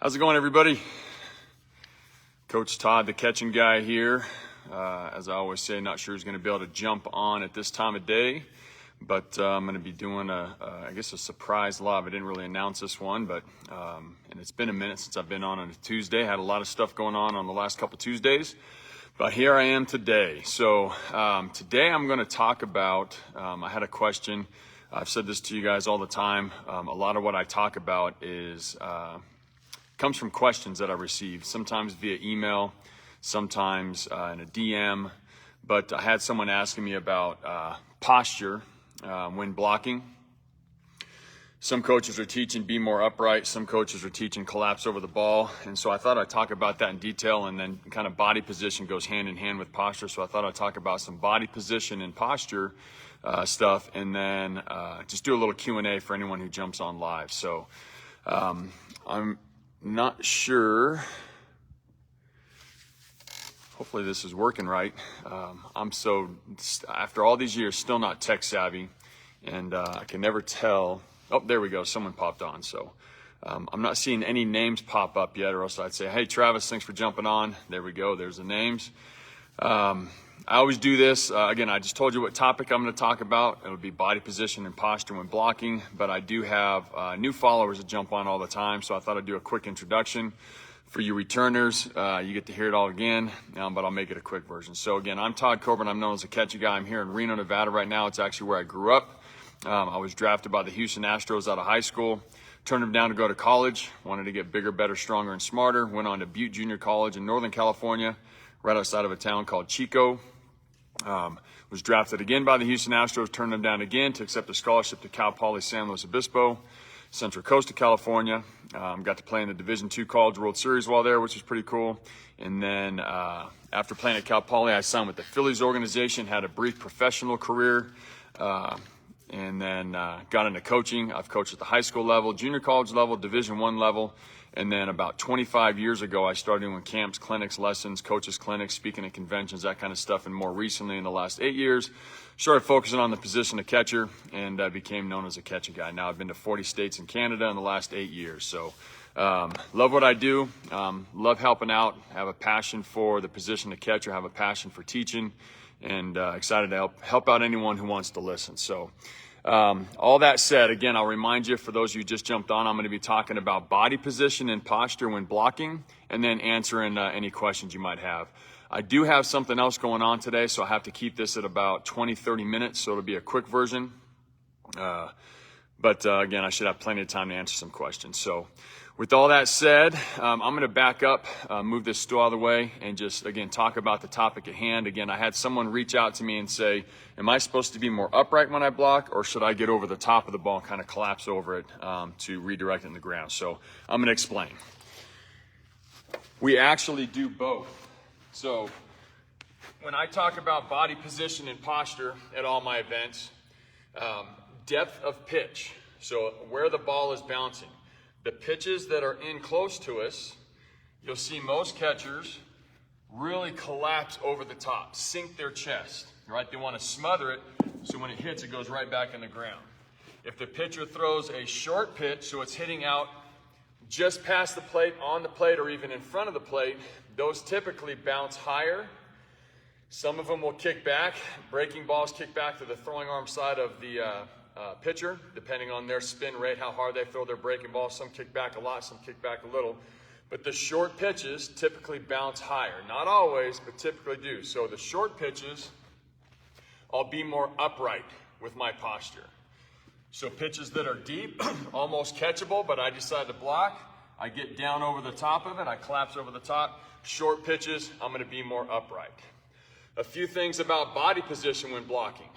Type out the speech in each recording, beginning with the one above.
How's it going, everybody? Coach Todd, the catching guy here. As I always say, not sure who's going to be able to jump on at this time of day, but I'm going to be doing I guess a surprise live. I didn't really announce this one, but and it's been a minute since I've been on a Tuesday. Had a lot of stuff going on the last couple Tuesdays, but here I am today. So today I'm going to talk about. I had a question. I've said this to you guys all the time. A lot of what I talk about is comes from questions that I receive, sometimes via email, sometimes in a DM. But I had someone asking me about posture when blocking. Some coaches are teaching be more upright. Some coaches are teaching collapse over the ball. And so I thought I'd talk about that in detail, and then kind of body position goes hand in hand with posture. So I thought I'd talk about some body position and posture stuff, and then just do a little Q&A for anyone who jumps on live. So I'm not sure. Hopefully this is working right. After all these years, still not tech savvy, and I can never tell. Oh, there we go. Someone popped on. So I'm not seeing any names pop up yet, or else I'd say, hey, Travis, thanks for jumping on. There we go. There's the names. I always do this. Again, I just told you what topic I'm going to talk about. It'll be body position and posture when blocking, but I do have new followers that jump on all the time, so I thought I'd do a quick introduction. For you returners, you get to hear it all again, but I'll make it a quick version. So again, I'm Todd Coburn. I'm known as a catchy guy. I'm here in Reno, Nevada right now. It's actually where I grew up. I was drafted by the Houston Astros out of high school. Turned them down to go to college. Wanted to get bigger, better, stronger, and smarter. Went on to Butte Junior College in Northern California, right outside of a town called Chico. Was drafted again by the Houston Astros, turned them down again to accept a scholarship to Cal Poly San Luis Obispo, Central Coast of California. Got to play in the Division II College World Series while there, which was pretty cool. And then after playing at Cal Poly, I signed with the Phillies organization, had a brief professional career, and then got into coaching. I've coached at the high school level, junior college level, Division I level. And then about 25 years ago, I started doing camps, clinics, lessons, coaches clinics, speaking at conventions, that kind of stuff. And more recently, in the last 8 years, started focusing on the position of catcher, and became known as a catching guy. Now I've been to 40 states in Canada in the last 8 years. So love what I do, love helping out, have a passion for the position of catcher, have a passion for teaching, and excited to help out anyone who wants to listen. So all that said, again, I'll remind you, for those of you who just jumped on, I'm going to be talking about body position and posture when blocking, and then answering any questions you might have. I do have something else going on today, so I have to keep this at about 20-30 minutes, so it'll be a quick version. But again, I should have plenty of time to answer some questions. So with all that said, I'm going to back up, move this stool out of the way, and just, again, talk about the topic at hand. Again, I had someone reach out to me and say, am I supposed to be more upright when I block, or should I get over the top of the ball and kind of collapse over it to redirect it in the ground? So I'm going to explain. We actually do both. So when I talk about body position and posture at all my events, depth of pitch, so where the ball is bouncing. The pitches that are in close to us, you'll see most catchers really collapse over the top, sink their chest, right? They want to smother it, so when it hits, it goes right back in the ground. If the pitcher throws a short pitch, so it's hitting out just past the plate, on the plate, or even in front of the plate, those typically bounce higher. Some of them will kick back. Breaking balls kick back to the throwing arm side of the pitcher, depending on their spin rate, how hard they throw their breaking ball. Some kick back a lot, some kick back a little. But the short pitches typically bounce higher. Not always, but typically do. So the short pitches, I'll be more upright with my posture. So pitches that are deep, almost catchable, but I decide to block, I get down over the top of it, I collapse over the top. Short pitches, I'm going to be more upright. A few things about body position when blocking.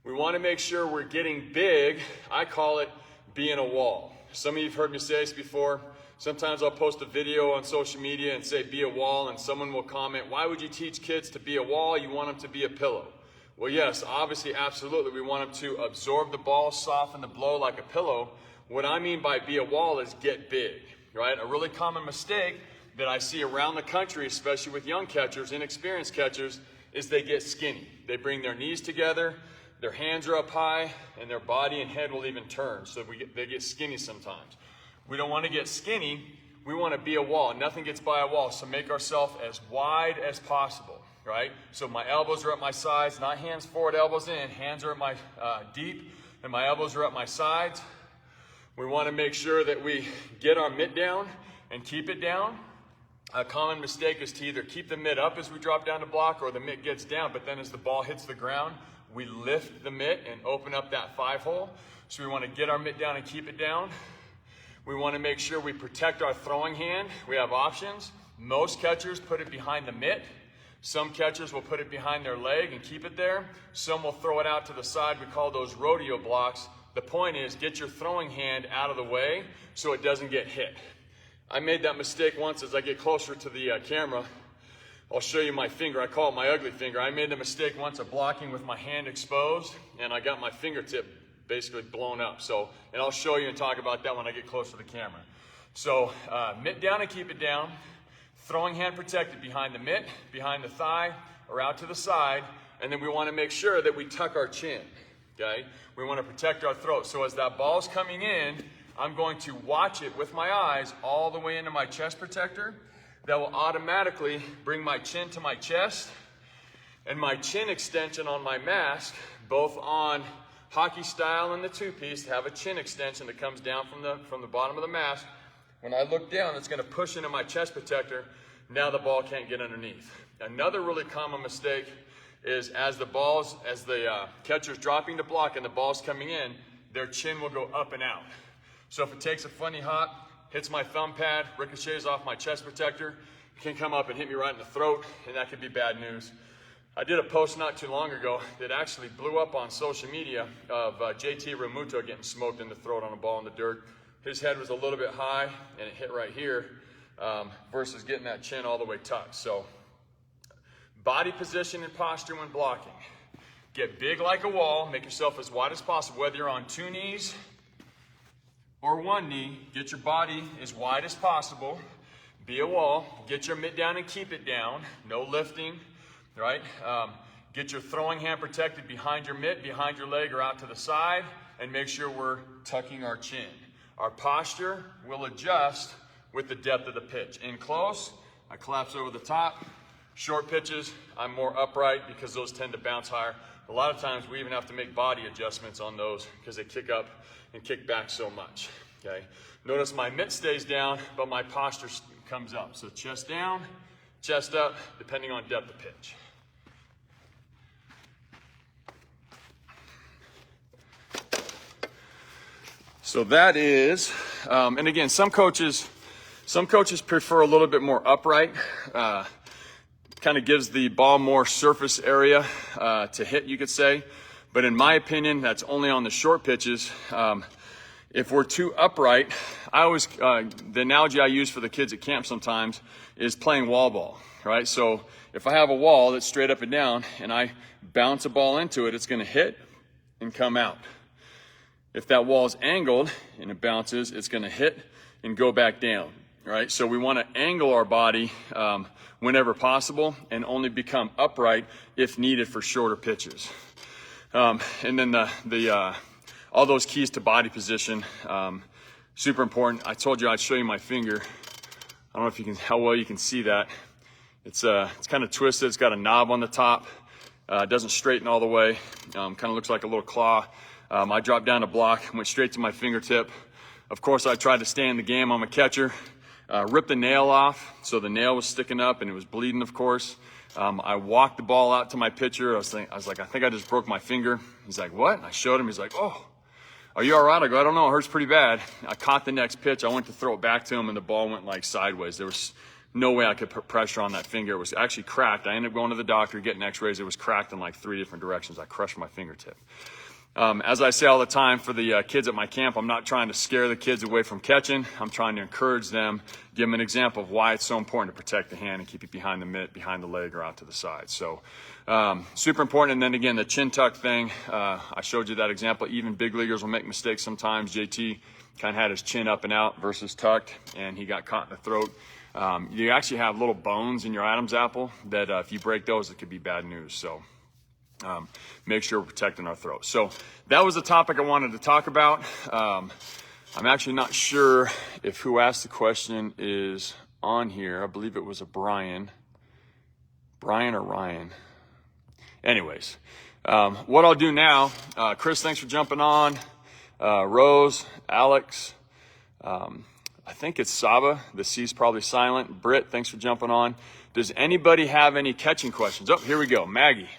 We want to make sure we're getting big. I call it being a wall. Some of you have heard me say this before. Sometimes I'll post a video on social media and say be a wall, and someone will comment, why would you teach kids to be a wall? You want them to be a pillow. Well, yes, obviously, absolutely. We want them to absorb the ball, soften the blow like a pillow. What I mean by be a wall is get big, right? A really common mistake that I see around the country, especially with young catchers, inexperienced catchers, is they get skinny. They bring their knees together, their hands are up high, and their body and head will even turn. So they get skinny sometimes. We don't want to get skinny. We want to be a wall. Nothing gets by a wall. So make ourselves as wide as possible, right? So my elbows are at my sides, not hands forward, elbows in. Hands are at my deep, and my elbows are at my sides. We want to make sure that we get our mitt down and keep it down. A common mistake is to either keep the mitt up as we drop down to block, or the mitt gets down, but then as the ball hits the ground, we lift the mitt and open up that 5-hole. So we want to get our mitt down and keep it down. We want to make sure we protect our throwing hand. We have options. Most catchers put it behind the mitt. Some catchers will put it behind their leg and keep it there. Some will throw it out to the side. We call those rodeo blocks. The point is, get your throwing hand out of the way so it doesn't get hit. I made that mistake once. As I get closer to the camera, I'll show you my finger. I call it my ugly finger. I made the mistake once of blocking with my hand exposed, and I got my fingertip basically blown up. So, and I'll show you and talk about that when I get closer to the camera. So, mitt down and keep it down. Throwing hand protected behind the mitt, behind the thigh, or out to the side. And then we want to make sure that we tuck our chin, okay? We want to protect our throat. So as that ball's coming in, I'm going to watch it with my eyes all the way into my chest protector. That will automatically bring my chin to my chest, and my chin extension on my mask, both on hockey style and the two-piece, have a chin extension that comes down from the bottom of the mask. When I look down, it's going to push into my chest protector. Now the ball can't get underneath. Another really common mistake is as the catcher's dropping to block and the ball's coming in, their chin will go up and out. So if it takes a funny hop, hits my thumb pad, ricochets off my chest protector, it can come up and hit me right in the throat, and that could be bad news. I did a post not too long ago that actually blew up on social media of JT Realmuto getting smoked in the throat on a ball in the dirt. His head was a little bit high, and it hit right here, versus getting that chin all the way tucked. So body position and posture when blocking. Get big like a wall, make yourself as wide as possible, whether you're on 2 knees or 1 knee. Get your body as wide as possible. Be a wall. Get your mitt down and keep it down. No lifting, right? Get your throwing hand protected behind your mitt, behind your leg, or out to the side, and make sure we're tucking our chin. Our posture will adjust with the depth of the pitch. In close, I collapse over the top. Short pitches, I'm more upright because those tend to bounce higher. A lot of times we even have to make body adjustments on those because they kick up and kick back so much, okay? Notice my mitt stays down, but my posture comes up. So chest down, chest up, depending on depth of pitch. So that is, and again, some coaches prefer a little bit more upright. Kind of gives the ball more surface area to hit, you could say. But in my opinion, that's only on the short pitches. If we're too upright, the analogy I use for the kids at camp sometimes is playing wall ball, right? So if I have a wall that's straight up and down and I bounce a ball into it, it's going to hit and come out. If that wall is angled and it bounces, it's going to hit and go back down, right? So we want to angle our body whenever possible and only become upright if needed for shorter pitches. And then all those keys to body position, super important. I told you I'd show you my finger. I don't know how well you can see that. It's kind of twisted. It's got a knob on the top. It doesn't straighten all the way. Kind of looks like a little claw. I dropped down to block, went straight to my fingertip. Of course, I tried to stay in the game. I'm a catcher. Ripped the nail off, so the nail was sticking up and it was bleeding, of course. I walked the ball out to my pitcher. I was like, I think I just broke my finger. He's like, what? And I showed him. He's like, oh, are you all right? I go, I don't know. It hurts pretty bad. I caught the next pitch. I went to throw it back to him, and the ball went like sideways. There was no way I could put pressure on that finger. It was actually cracked. I ended up going to the doctor, getting x-rays. It was cracked in like 3 different directions. I crushed my fingertip. As I say all the time for the kids at my camp, I'm not trying to scare the kids away from catching. I'm trying to encourage them, give them an example of why it's so important to protect the hand and keep it behind the mitt, behind the leg, or out to the side. So super important. And then again, the chin tuck thing, I showed you that example. Even big leaguers will make mistakes sometimes. JT kind of had his chin up and out versus tucked, and he got caught in the throat. You actually have little bones in your Adam's apple that if you break those, it could be bad news. So make sure we're protecting our throat. So that was the topic I wanted to talk about. I'm actually not sure if who asked the question is on here. I believe it was a Brian or Ryan. Anyways, what I'll do now, Chris, thanks for jumping on. Rose, Alex, I think it's Saba. The C's probably silent. Britt, thanks for jumping on. Does anybody have any catching questions? Oh, here we go. Maggie.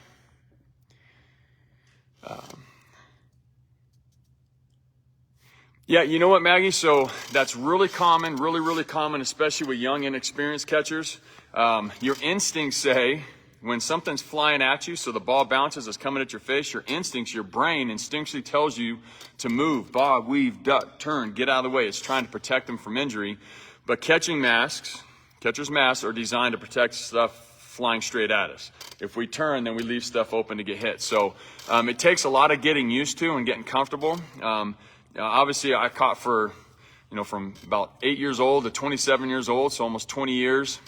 Yeah, you know what, Maggie? So that's really common, really common, especially with young, inexperienced catchers. Your instincts say when something's flying at you, so the ball bounces, it's coming at your face, your instincts, your brain instinctually tells you to move, bob, weave, duck, turn, get out of the way. It's trying to protect them from injury. But catcher's masks are designed to protect stuff flying straight at us. If we turn, then we leave stuff open to get hit. So it takes a lot of getting used to and getting comfortable. Obviously, I caught from about 8 years old to 27 years old, so almost 20 years.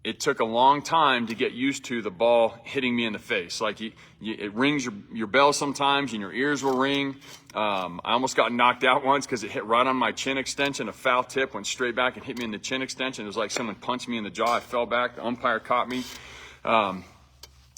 It took a long time to get used to the ball hitting me in the face. Like it rings your bell sometimes, and your ears will ring. I almost got knocked out once because it hit right on my chin extension. A foul tip went straight back and hit me in the chin extension. It was like someone punched me in the jaw. I fell back. The umpire caught me.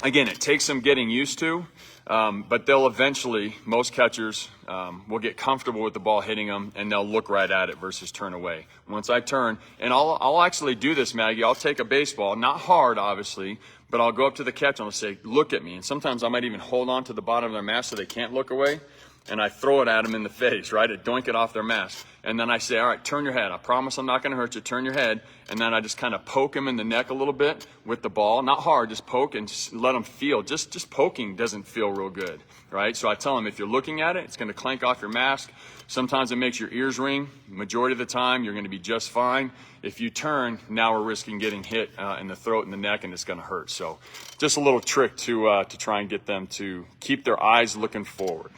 Again, it takes some getting used to, but they'll eventually, most catchers will get comfortable with the ball hitting them, and they'll look right at it versus turn away. Once I turn, and I'll actually do this, Maggie. I'll take a baseball, not hard, obviously, but I'll go up to the catcher and I'll say, look at me. And sometimes I might even hold on to the bottom of their mask so they can't look away, and I throw it at them in the face, right? I doink it off their mask. And then I say, all right, turn your head. I promise I'm not going to hurt you. Turn your head. And then I just kind of poke him in the neck a little bit with the ball. Not hard, just poke and just let him feel. Just poking doesn't feel real good, right? So I tell him, if you're looking at it, it's going to clank off your mask. Sometimes it makes your ears ring. Majority of the time, you're going to be just fine. If you turn, now we're risking getting hit in the throat and the neck, and it's going to hurt. So just a little trick to try and get them to keep their eyes looking forward.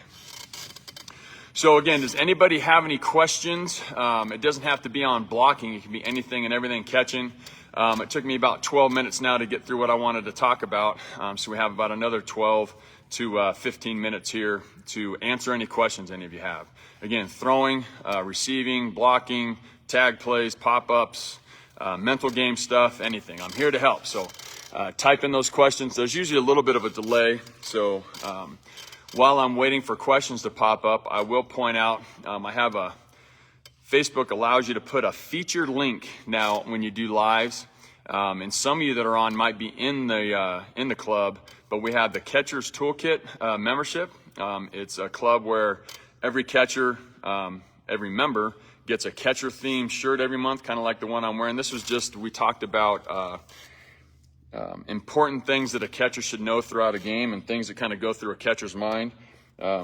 So again, does anybody have any questions? It doesn't have to be on blocking. It can be anything and everything catching. It took me about 12 minutes now to get through what I wanted to talk about. So we have about another 12 to 15 minutes here to answer any questions any of you have. Again, throwing, receiving, blocking, tag plays, pop-ups, mental game stuff, anything. I'm here to help. So type in those questions. There's usually a little bit of a delay. So while I'm waiting for questions to pop up, I will point out I have Facebook allows you to put a featured link now when you do lives. And some of you that are on might be in the club, but we have the Catcher's Toolkit membership. It's a club where every catcher, every member gets a catcher-themed shirt every month, kind of like the one I'm wearing. This was just, we talked about important things that a catcher should know throughout a game and things that kind of go through a catcher's mind.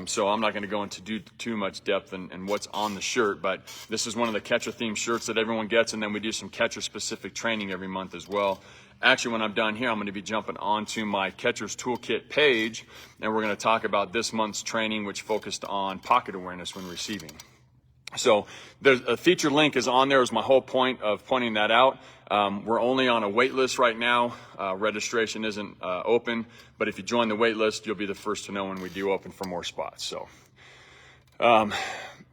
So I'm not going to go into too much depth in what's on the shirt, but this is one of the catcher-themed shirts that everyone gets, and then we do some catcher-specific training every month as well. Actually, when I'm done here, I'm going to be jumping onto my Catcher's Toolkit page, and we're going to talk about this month's training, which focused on pocket awareness when receiving. So there's a feature link is on there is my whole point of pointing that out. We're only on a wait list right now. Registration isn't open, but if you join the wait list, you'll be the first to know when we do open for more spots. So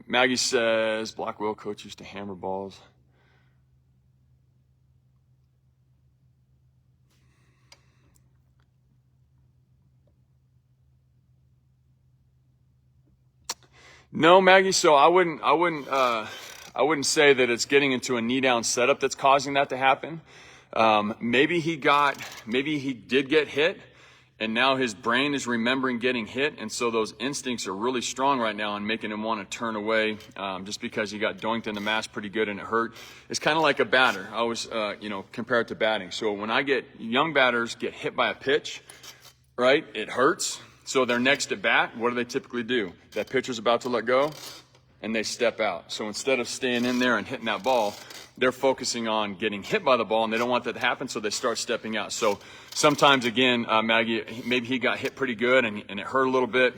Maggie says, Black Will coach used to hammer balls. No, Maggie. So I wouldn't say that it's getting into a knee down setup that's causing that to happen. Maybe he did get hit, and now his brain is remembering getting hit, and so those instincts are really strong right now and making him want to turn away just because he got doinked in the mask pretty good and it hurt. It's kind of like a batter. I always compare it to batting. So when young batters get hit by a pitch, right, it hurts. So their next at bat, what do they typically do? That pitcher's about to let go, and they step out. So instead of staying in there and hitting that ball, they're focusing on getting hit by the ball, and they don't want that to happen, so they start stepping out. So sometimes, again, Maggie, maybe he got hit pretty good, and it hurt a little bit,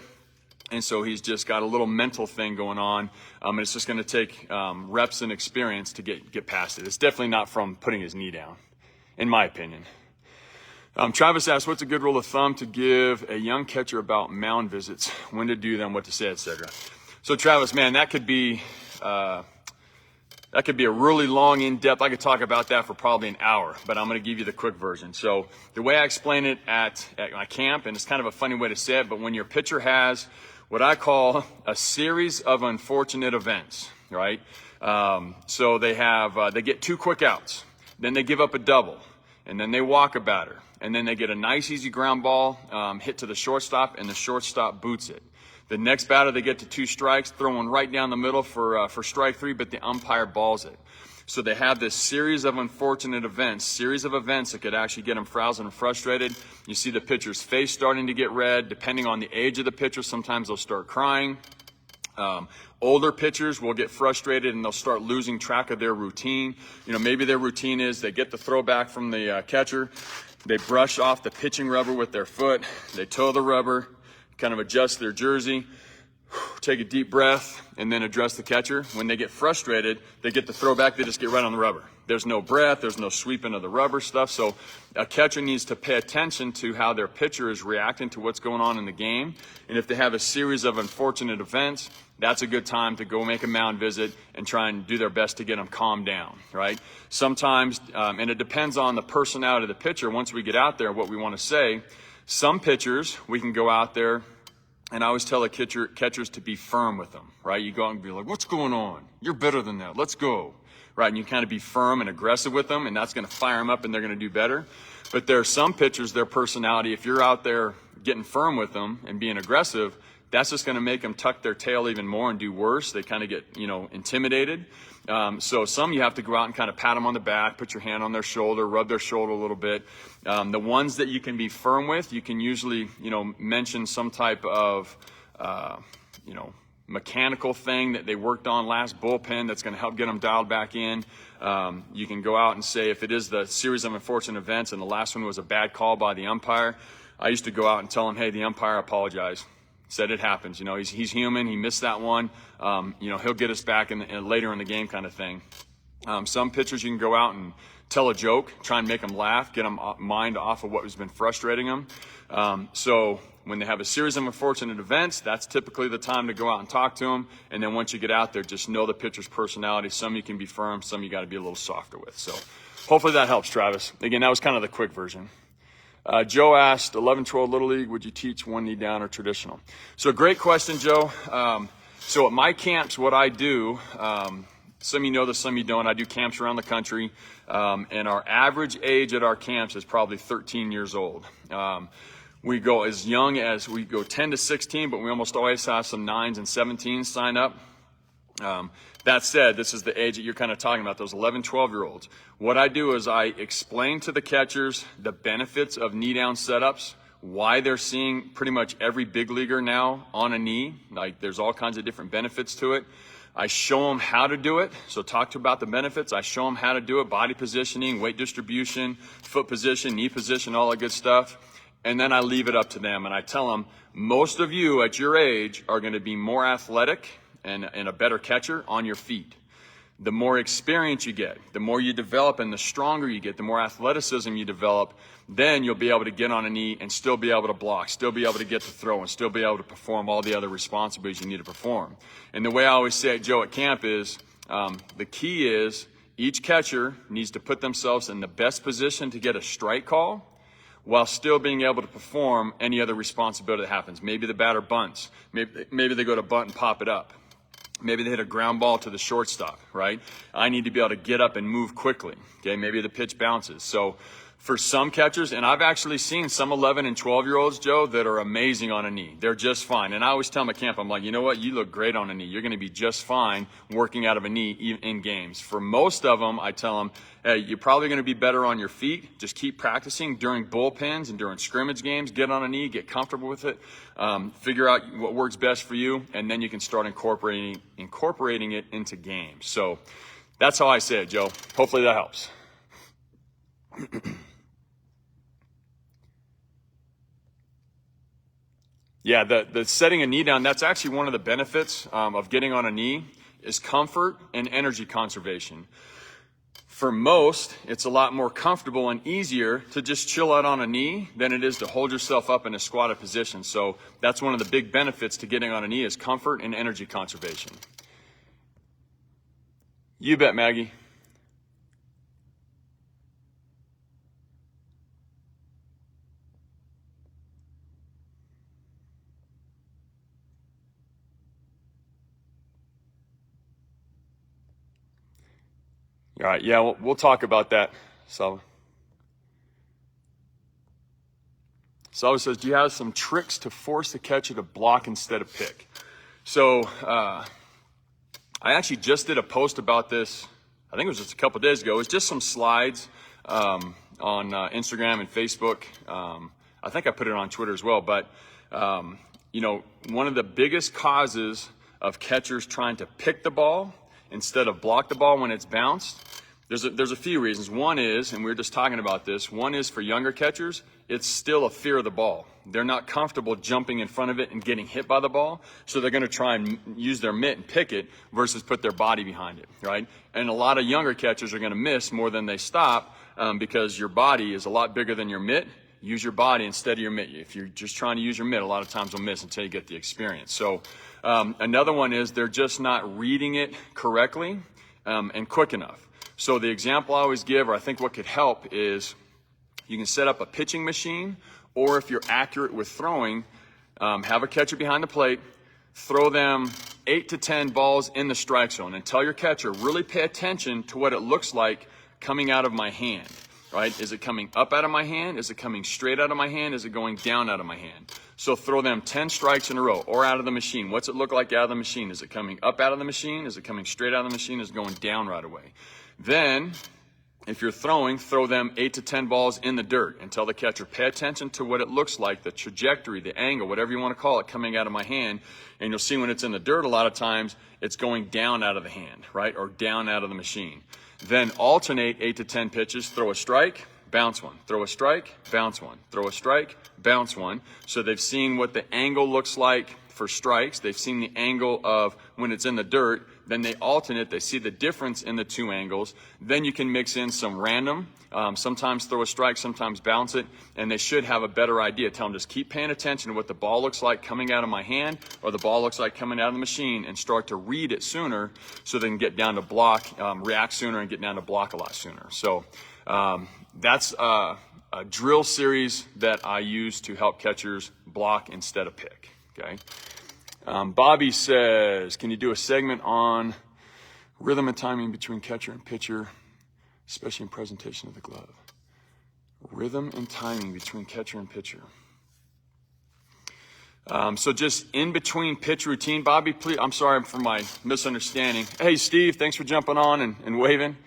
and so he's just got a little mental thing going on. And it's just going to take reps and experience to get past it. It's definitely not from putting his knee down, in my opinion. Travis asked, what's a good rule of thumb to give a young catcher about mound visits, when to do them, what to say, etc.? So Travis, man, that could be a really long, in-depth. I could talk about that for probably an hour, but I'm going to give you the quick version. So the way I explain it at my camp, and it's kind of a funny way to say it, but when your pitcher has what I call a series of unfortunate events, right? So they get 2 quick outs, then they give up a double, and then they walk a batter, and then they get a nice, easy ground ball hit to the shortstop, and the shortstop boots it. The next batter, they get to 2 strikes, throwing right down the middle for strike 3, but the umpire balls it. So they have this series of unfortunate events, series of events that could actually get them frazzled and frustrated. You see the pitcher's face starting to get red. Depending on the age of the pitcher, sometimes they'll start crying. Older pitchers will get frustrated and they'll start losing track of their routine. Maybe their routine is they get the throw back from the catcher, they brush off the pitching rubber with their foot, they toe the rubber, kind of adjust their jersey, take a deep breath, and then address the catcher. When they get frustrated, they get the throw back, they just get right on the rubber. There's no breath, there's no sweeping of the rubber stuff. So a catcher needs to pay attention to how their pitcher is reacting to what's going on in the game. And if they have a series of unfortunate events, that's a good time to go make a mound visit and try and do their best to get them calmed down, right? Sometimes, and it depends on the personality of the pitcher, once we get out there, what we want to say. Some pitchers, we can go out there, and I always tell the catchers to be firm with them, right? You go out and be like, what's going on? You're better than that. Let's go, right? And you kind of be firm and aggressive with them, and that's going to fire them up, and they're going to do better. But there are some pitchers, their personality, if you're out there getting firm with them and being aggressive, that's just going to make them tuck their tail even more and do worse. They kind of get, intimidated. So some you have to go out and kind of pat them on the back, put your hand on their shoulder, rub their shoulder a little bit. The ones that you can be firm with, you can usually, mention some type of, mechanical thing that they worked on last bullpen that's going to help get them dialed back in. You can go out and say, if it is the series of unfortunate events and the last one was a bad call by the umpire, I used to go out and tell him, hey, the umpire apologized. Said it happens. He's human. He missed that one. He'll get us back later in the game kind of thing. Some pitchers you can go out and tell a joke, try and make them laugh, get them mind off of what has been frustrating them. So when they have a series of unfortunate events, that's typically the time to go out and talk to them. And then once you get out there, just know the pitcher's personality. Some you can be firm, some you got to be a little softer with. So hopefully that helps, Travis. Again, that was kind of the quick version. Joe asked, 11-12 Little League, would you teach one knee down or traditional? So great question, Joe. So at my camps, what I do, some of you know this, some of you don't. I do camps around the country, and our average age at our camps is probably 13 years old. We go as young as, we go 10 to 16, but we almost always have some 9s and 17s sign up. That said, this is the age that you're kind of talking about, those 11, 12-year-olds. What I do is I explain to the catchers the benefits of knee-down setups, why they're seeing pretty much every big leaguer now on a knee. Like, there's all kinds of different benefits to it. I show them how to do it. So talk to about the benefits. I show them how to do it, body positioning, weight distribution, foot position, knee position, all that good stuff. And then I leave it up to them. And I tell them, most of you at your age are going to be more athletic and a better catcher on your feet. The more experience you get, the more you develop and the stronger you get, the more athleticism you develop, then you'll be able to get on a knee and still be able to block, still be able to get to throw, and still be able to perform all the other responsibilities you need to perform. And the way I always say it, Joe, at camp is, the key is each catcher needs to put themselves in the best position to get a strike call while still being able to perform any other responsibility that happens. Maybe the batter bunts. Maybe they go to bunt and pop it up. Maybe they hit a ground ball to the shortstop, right? I need to be able to get up and move quickly, okay? Maybe the pitch bounces. So for some catchers, and I've actually seen some 11 and 12-year-olds, Joe, that are amazing on a knee. They're just fine. And I always tell them at camp, I'm like, you know what? You look great on a knee. You're going to be just fine working out of a knee in games. For most of them, I tell them, hey, you're probably going to be better on your feet. Just keep practicing during bullpens and during scrimmage games. Get on a knee, get comfortable with it, figure out what works best for you, and then you can start incorporating it into games. So that's how I say it, Joe. Hopefully that helps. Yeah, the setting a knee down, that's actually one of the benefits of getting on a knee is comfort and energy conservation. For most, it's a lot more comfortable and easier to just chill out on a knee than it is to hold yourself up in a squatted position. So that's one of the big benefits to getting on a knee is comfort and energy conservation. You bet, Maggie. All right, yeah, we'll talk about that. So says, do you have some tricks to force the catcher to block instead of pick? So I actually just did a post about this. I think it was just a couple days ago. It was just some slides on Instagram and Facebook. I think I put it on Twitter as well. But, you know, one of the biggest causes of catchers trying to pick the ball instead of block the ball when it's bounced, there's a few reasons. One is, and we were just talking about this, one is for younger catchers, it's still a fear of the ball. They're not comfortable jumping in front of it and getting hit by the ball, so they're going to try and use their mitt and pick it versus put their body behind it, right? And a lot of younger catchers are going to miss more than they stop because your body is a lot bigger than your mitt. Use your body instead of your mitt. If you're just trying to use your mitt, a lot of times you'll miss until you get the experience. So another one is they're just not reading it correctly and quick enough. So the example I always give, or I think what could help, is you can set up a pitching machine, or if you're accurate with throwing, have a catcher behind the plate, throw them 8 to 10 balls in the strike zone, and tell your catcher, really pay attention to what it looks like coming out of my hand, right? Is it coming up out of my hand? Is it coming straight out of my hand? Is it going down out of my hand? So throw them 10 strikes in a row, or out of the machine. What's it look like out of the machine? Is it coming up out of the machine? Is it coming straight out of the machine? Is it going down right away? Then, if you're throwing, throw them 8 to 10 balls in the dirt and tell the catcher, pay attention to what it looks like, the trajectory, the angle, whatever you want to call it, coming out of my hand. And you'll see when it's in the dirt, a lot of times it's going down out of the hand, right? Or down out of the machine. Then alternate 8 to 10 pitches, throw a strike, bounce one, throw a strike, bounce one, throw a strike, bounce one. So they've seen what the angle looks like for strikes. They've seen the angle of when it's in the dirt. Then they alternate. They see the difference in the two angles. Then you can mix in some random. Sometimes throw a strike, sometimes bounce it, and they should have a better idea. Tell them just keep paying attention to what the ball looks like coming out of my hand or the ball looks like coming out of the machine, and start to read it sooner so they can get down to block, react sooner, and get down to block a lot sooner. So that's a drill series that I use to help catchers block instead of pick. Okay. Bobby says, can you do a segment on rhythm and timing between catcher and pitcher, especially in presentation of the glove? Rhythm and timing between catcher and pitcher. So just in between pitch routine, Bobby, please, I'm sorry for my misunderstanding. Hey, Steve, thanks for jumping on and waving.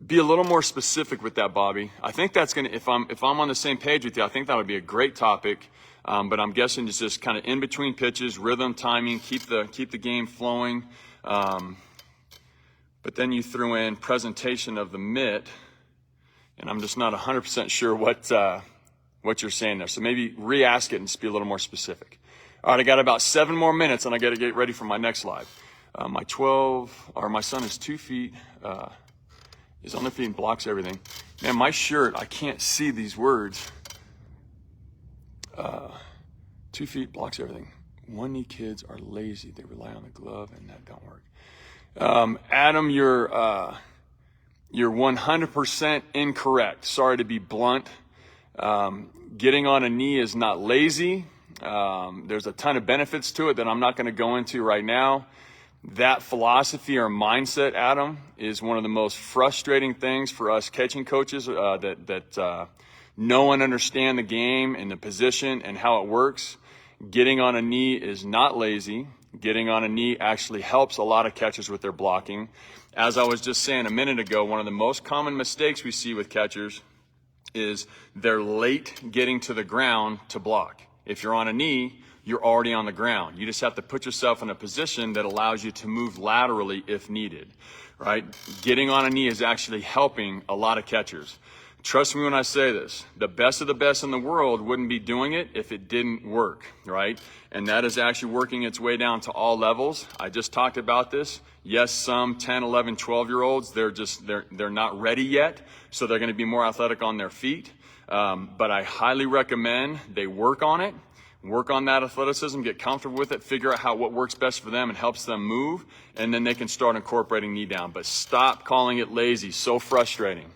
Be a little more specific with that, Bobby. I think that's going to, if I'm on the same page with you, I think that would be a great topic. But I'm guessing it's just kind of in between pitches, rhythm, timing, keep the game flowing. But then you threw in presentation of the mitt, and I'm just not 100% sure what you're saying there. So maybe re-ask it and just be a little more specific. All right, I got about 7 more minutes, and I got to get ready for my next live. My son is 2 feet. Is on their feet and blocks everything. Man, my shirt, I can't see these words. 2 feet blocks everything. 1 knee kids are lazy. They rely on the glove, and that don't work. Adam, you're 100% incorrect. Sorry to be blunt. Getting on a knee is not lazy. There's a ton of benefits to it that I'm not going to go into right now. That philosophy or mindset, Adam, is one of the most frustrating things for us catching coaches that know and understand the game and the position and how it works. Getting on a knee is not lazy. Getting on a knee actually helps a lot of catchers with their blocking. As I was just saying a minute ago, one of the most common mistakes we see with catchers is they're late getting to the ground to block. If you're on a knee, you're already on the ground. You just have to put yourself in a position that allows you to move laterally if needed, right? Getting on a knee is actually helping a lot of catchers. Trust me when I say this, the best of the best in the world wouldn't be doing it if it didn't work, right? And that is actually working its way down to all levels. I just talked about this. Yes, some 10, 11, 12-year-olds, they're not ready yet, so they're going to be more athletic on their feet. But I highly recommend they work on it, work on that athleticism, get comfortable with it, figure out what works best for them and helps them move, and then they can start incorporating knee down. But stop calling it lazy, so frustrating.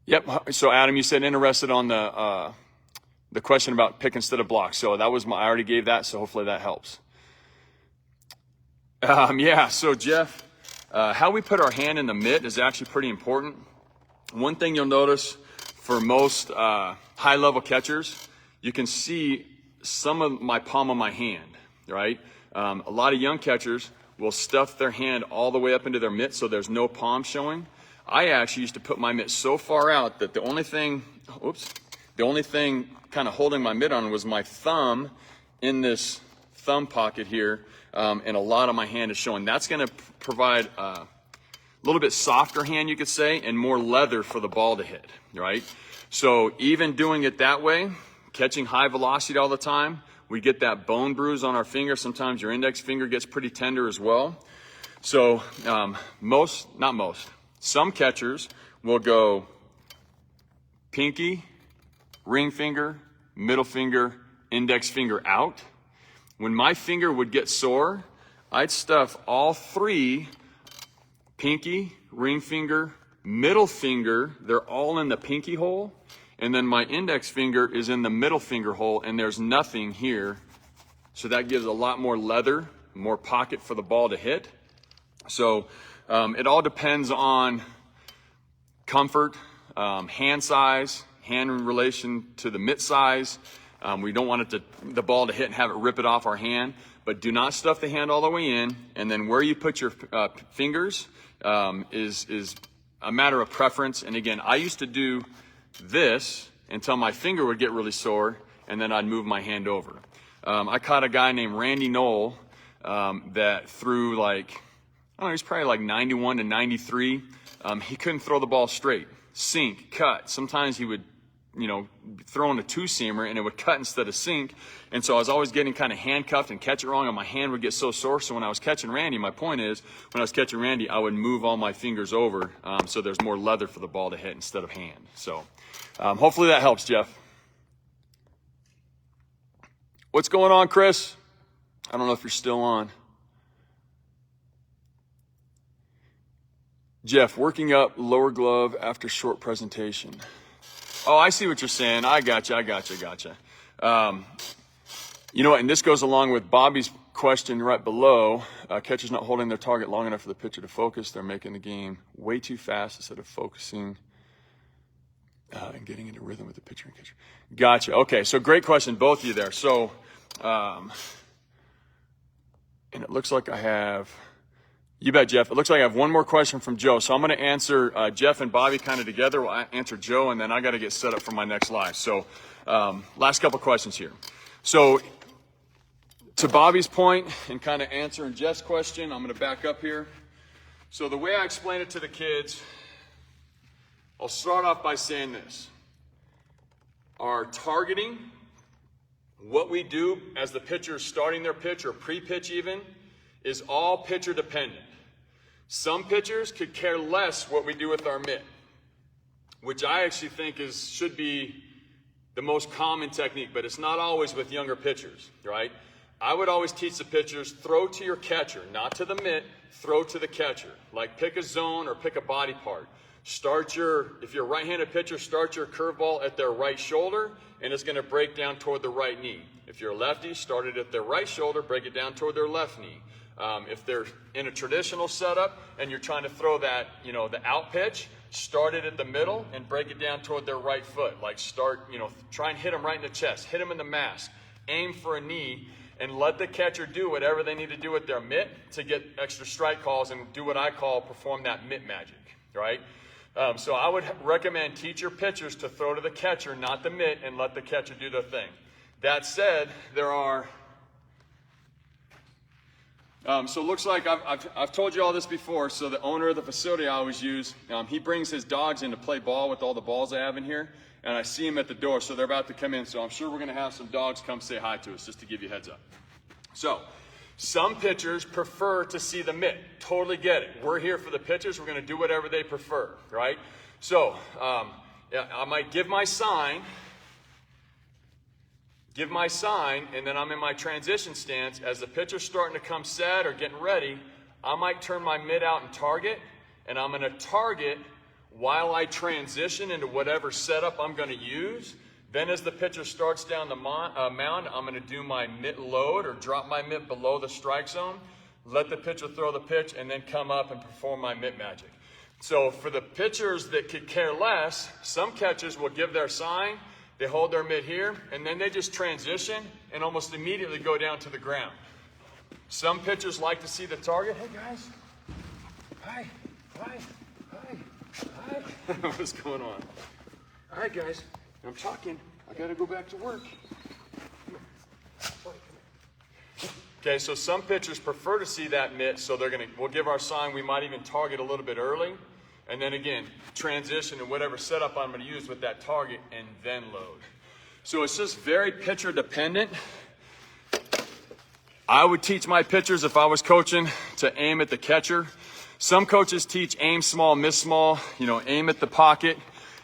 Yep. So Adam, you said interested on the question about pick instead of block. So that was I already gave that. So hopefully that helps. Yeah. So Jeff, how we put our hand in the mitt is actually pretty important. One thing you'll notice for most high level catchers, you can see some of my palm of my hand, right? A lot of young catchers will stuff their hand all the way up into their mitt so there's no palm showing. I actually used to put my mitt so far out that the only thing kind of holding my mitt on was my thumb in this thumb pocket here, and a lot of my hand is showing. That's going to provide a little bit softer hand, you could say, and more leather for the ball to hit, right? So even doing it that way, catching high velocity all the time, we get that bone bruise on our finger. Sometimes your index finger gets pretty tender as well. So some catchers will go pinky, ring finger, middle finger, index finger out. When my finger would get sore, I'd stuff all three, pinky, ring finger, middle finger, they're all in the pinky hole. And then my index finger is in the middle finger hole, and there's nothing here. So that gives a lot more leather, more pocket for the ball to hit. So it all depends on comfort, hand size, hand in relation to the mitt size. We don't want the ball to hit and have it rip it off our hand, but do not stuff the hand all the way in. And then where you put your fingers is a matter of preference. And again, I used to do this until my finger would get really sore, and then I'd move my hand over. I caught a guy named Randy Knoll that threw he's probably like 91 to 93. He couldn't throw the ball straight, sink, cut. Sometimes he would, throw in a two-seamer and it would cut instead of sink. And so I was always getting kind of handcuffed and catch it wrong, and my hand would get so sore. So when I was catching Randy, my point is, when I was catching Randy, I would move all my fingers over so there's more leather for the ball to hit instead of hand. So hopefully that helps, Jeff. What's going on, Chris? I don't know if you're still on. Jeff, working up lower glove after short presentation. Oh, I see what you're saying. I gotcha. You know what, and this goes along with Bobby's question right below. Catchers not holding their target long enough for the pitcher to focus. They're making the game way too fast instead of focusing and getting into rhythm with the pitcher and catcher. Gotcha. Okay, so great question, both of you there. So, and it looks like I have... You bet, Jeff. It looks like I have one more question from Joe. So I'm going to answer Jeff and Bobby kind of together. We'll answer Joe, and then I got to get set up for my next live. So last couple questions here. So to Bobby's point and kind of answering Jeff's question, I'm going to back up here. So the way I explain it to the kids, I'll start off by saying this. Our targeting, what we do as the pitcher is starting their pitch or pre-pitch even, is all pitcher dependent. Some pitchers could care less what we do with our mitt, which I actually think should be the most common technique, but it's not always with younger pitchers, right? I would always teach the pitchers, throw to your catcher, not to the mitt, throw to the catcher. Like pick a zone or pick a body part. If you're a right-handed pitcher, start your curveball at their right shoulder, and it's going to break down toward the right knee. If you're a lefty, start it at their right shoulder, break it down toward their left knee. If they're in a traditional setup and you're trying to throw that, the out pitch, start it at the middle and break it down toward their right foot. Like try and hit them right in the chest, hit them in the mask, aim for a knee, and let the catcher do whatever they need to do with their mitt to get extra strike calls and do what I call perform that mitt magic, right? So I would recommend teach your pitchers to throw to the catcher, not the mitt, and let the catcher do their thing. That said, there are So it looks like I've told you all this before. So the owner of the facility I always use, he brings his dogs in to play ball with all the balls I have in here, and I see him at the door, so they're about to come in. So I'm sure we're going to have some dogs come say hi to us, just to give you a heads up. So some pitchers prefer to see the mitt. Totally get it. We're here for the pitchers. We're going to do whatever they prefer, right? So yeah, I might give my sign, and then I'm in my transition stance. As the pitcher's starting to come set or getting ready, I might turn my mitt out and target, and I'm going to target while I transition into whatever setup I'm going to use. Then as the pitcher starts down the mound, I'm going to do my mitt load or drop my mitt below the strike zone, let the pitcher throw the pitch, and then come up and perform my mitt magic. So for the pitchers that could care less, some catchers will give their sign, they hold their mitt here, and then they just transition and almost immediately go down to the ground. Some pitchers like to see the target. Hey guys, hi. What's going on? All right guys, I'm talking. I gotta go back to work. Okay, so some pitchers prefer to see that mitt, so we'll give our sign. We might even target a little bit early, and then again, transition and whatever setup I'm going to use with that target, and then load. So it's just very pitcher dependent. I would teach my pitchers, if I was coaching, to aim at the catcher. Some coaches teach aim small, miss small, aim at the pocket.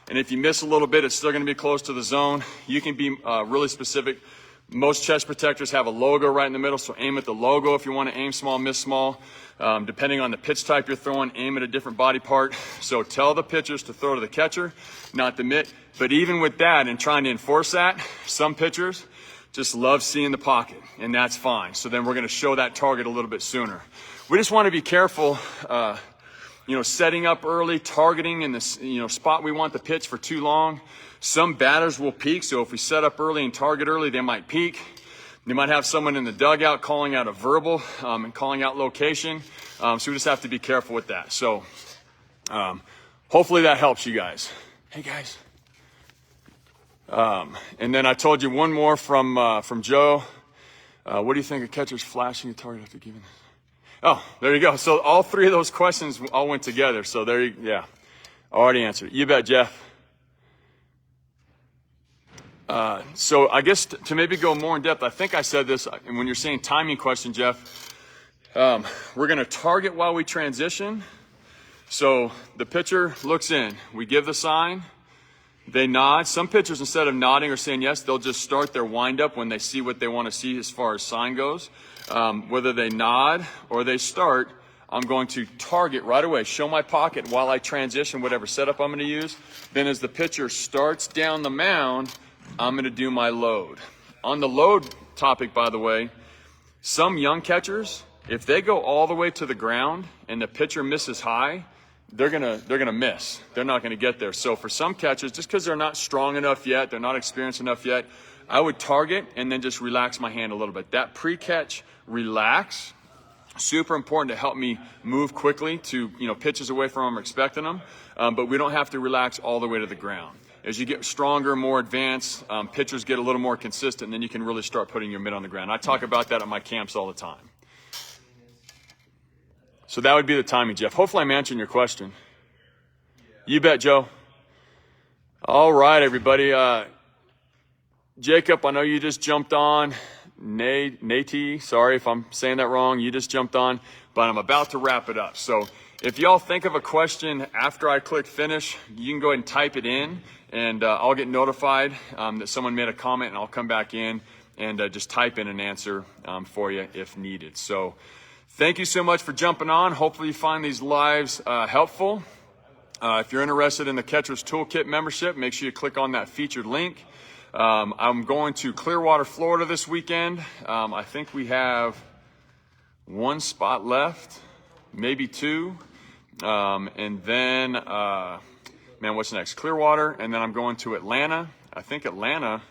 And if you miss a little bit, it's still going to be close to the zone. You can be really specific. Most chest protectors have a logo right in the middle, so aim at the logo if you want to aim small, miss small. Depending on the pitch type you're throwing, aim at a different body part. So tell the pitchers to throw to the catcher, not the mitt. But even with that and trying to enforce that, some pitchers just love seeing the pocket, and that's fine. So then we're going to show that target a little bit sooner. We just want to be careful, setting up early, targeting in the spot we want the pitch for too long. Some batters will peek, so if we set up early and target early, they might peek. They might have someone in the dugout calling out a verbal and calling out location. So we just have to be careful with that. So hopefully that helps you guys. Hey guys. And then I told you one more from Joe. What do you think of catchers flashing a target after giving this? Oh, there you go. So all three of those questions all went together. So yeah, already answered. You bet, Jeff. So I guess to maybe go more in depth, I think I said this, and when you're saying timing question, Jeff, we're going to target while we transition. So the pitcher looks in, we give the sign, they nod. Some pitchers, instead of nodding or saying yes, they'll just start their windup when they see what they want to see as far as sign goes. Whether they nod or they start, I'm going to target right away, show my pocket while I transition whatever setup I'm going to use. Then as the pitcher starts down the mound, I'm going to do my load. On the load topic, by the way, some young catchers, if they go all the way to the ground and the pitcher misses high, they're gonna miss. They're not gonna get there. So for some catchers, just because they're not strong enough yet, they're not experienced enough yet, I would target and then just relax my hand a little bit. That pre-catch relax, super important to help me move quickly to pitches away from them or expecting them. But we don't have to relax all the way to the ground. As you get stronger, more advanced, pitchers get a little more consistent, and then you can really start putting your mitt on the ground. I talk about that at my camps all the time. So that would be the timing, Jeff. Hopefully I'm answering your question. You bet, Joe. All right, everybody. Jacob, I know you just jumped on. Nate, sorry if I'm saying that wrong. You just jumped on, but I'm about to wrap it up. So if y'all think of a question after I click finish, you can go ahead and type it in, and I'll get notified that someone made a comment, and I'll come back in and just type in an answer for you if needed. So thank you so much for jumping on. Hopefully you find these lives helpful. If you're interested in the Catcher's Toolkit membership, make sure you click on that featured link. I'm going to Clearwater, Florida this weekend. I think we have one spot left, maybe two. And then, what's next? Clearwater, and then I'm going to Atlanta. I think Atlanta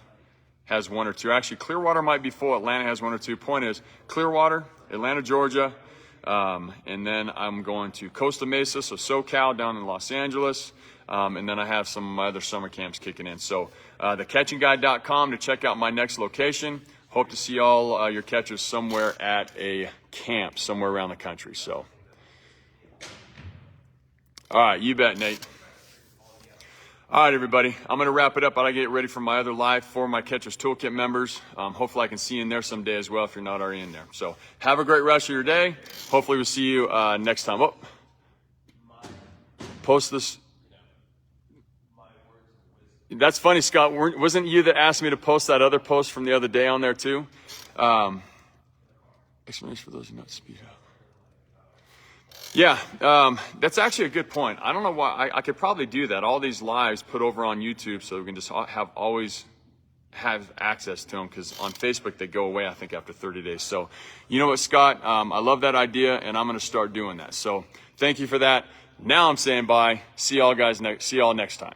has one or two. Actually, Clearwater might be full. Atlanta has one or two. Point is, Clearwater, Atlanta, Georgia, and then I'm going to Costa Mesa, so SoCal down in Los Angeles, and then I have some other summer camps kicking in. So thecatchingguide.com to check out my next location. hope to see all your catchers somewhere at a camp somewhere around the country. So, all right, you bet, Nate. All right, everybody, I'm going to wrap it up. I got to get ready for my other live for my Catcher's Toolkit members. Hopefully I can see you in there someday as well if you're not already in there. So have a great rest of your day. Hopefully we'll see you next time. Oh, post this. That's funny, Scott. Wasn't you that asked me to post that other post from the other day on there too? Explanation for those who not speak up. Yeah, that's actually a good point. I don't know why. I could probably do that. All these lives put over on YouTube so we can just always have access to them, because on Facebook they go away, I think, after 30 days. So, you know what, Scott? I love that idea, and I'm going to start doing that. So thank you for that. Now I'm saying bye. See y'all next time.